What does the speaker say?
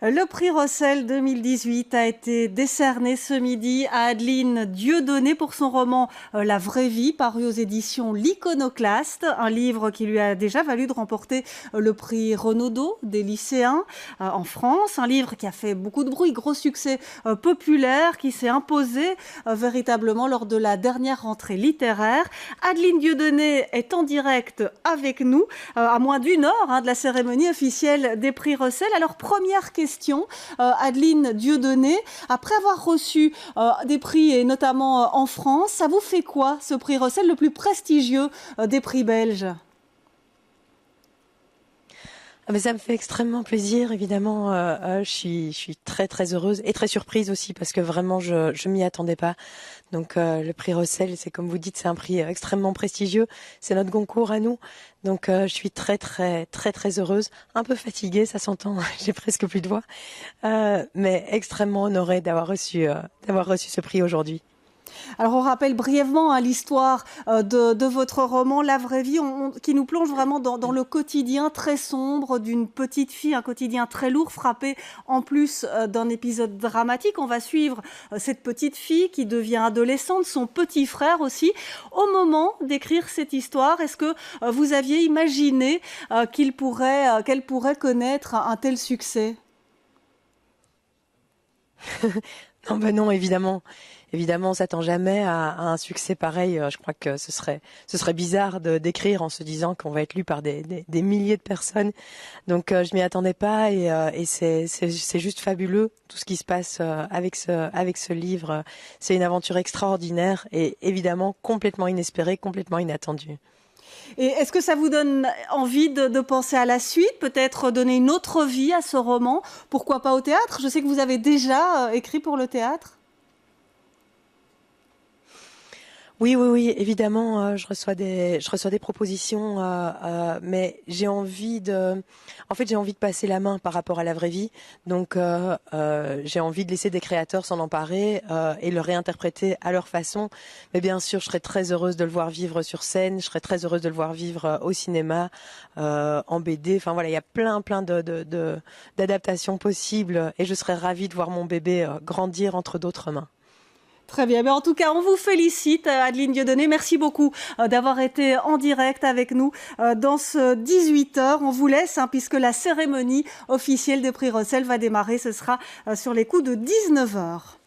Le prix Rosell 2018 a été décerné ce midi à Adeline Dieudonné pour son roman La vraie vie, paru aux éditions L'Iconoclaste, un livre qui lui a déjà valu de remporter le prix Renaudot des lycéens en France, un livre qui a fait beaucoup de bruit, gros succès populaire, qui s'est imposé véritablement lors de la dernière rentrée littéraire. Adeline Dieudonné est en direct avec nous, à moins d'une heure de la cérémonie officielle des prix Rosell. Alors, première question, Adeline Dieudonné, après avoir reçu des prix, et notamment en France, ça vous fait quoi, ce prix Rosell, le plus prestigieux des prix belges? Mais ça me fait extrêmement plaisir, évidemment. Je suis très très heureuse et très surprise aussi parce que vraiment je m'y attendais pas. Donc le prix Rosell, c'est comme vous dites, c'est un prix extrêmement prestigieux. C'est notre concours à nous. Donc je suis très très très très heureuse, un peu fatiguée, ça s'entend. J'ai presque plus de voix, mais extrêmement honorée d'avoir reçu ce prix aujourd'hui. Alors on rappelle brièvement l'histoire de votre roman La vraie vie, qui nous plonge vraiment dans le quotidien très sombre d'une petite fille, un quotidien très lourd, frappé en plus d'un épisode dramatique. On va suivre cette petite fille qui devient adolescente, son petit frère aussi. Au moment d'écrire cette histoire, est-ce que vous aviez imaginé qu'elle pourrait connaître un tel succès? Non, ben non, évidemment. Évidemment, on s'attend jamais à un succès pareil. Je crois que ce serait bizarre d'écrire en se disant qu'on va être lu par des milliers de personnes. Donc, je m'y attendais pas et c'est juste fabuleux tout ce qui se passe avec ce livre. C'est une aventure extraordinaire et évidemment complètement inespérée, complètement inattendue. Et est-ce que ça vous donne envie de penser à la suite, peut-être donner une autre vie à ce roman? Pourquoi pas au théâtre? Je sais que vous avez déjà écrit pour le théâtre. Oui, oui, oui, évidemment, je reçois des propositions, mais en fait, j'ai envie de passer la main par rapport à la vraie vie. Donc, j'ai envie de laisser des créateurs s'en emparer et le réinterpréter à leur façon. Mais bien sûr, je serais très heureuse de le voir vivre sur scène. Je serais très heureuse de le voir vivre au cinéma, en BD. Enfin voilà, il y a plein d'adaptations possibles et je serais ravie de voir mon bébé grandir entre d'autres mains. Très bien. Mais en tout cas, on vous félicite, Adeline Dieudonné. Merci beaucoup d'avoir été en direct avec nous dans ce 18h. On vous laisse, puisque la cérémonie officielle des prix Rosell va démarrer. Ce sera sur les coups de 19h.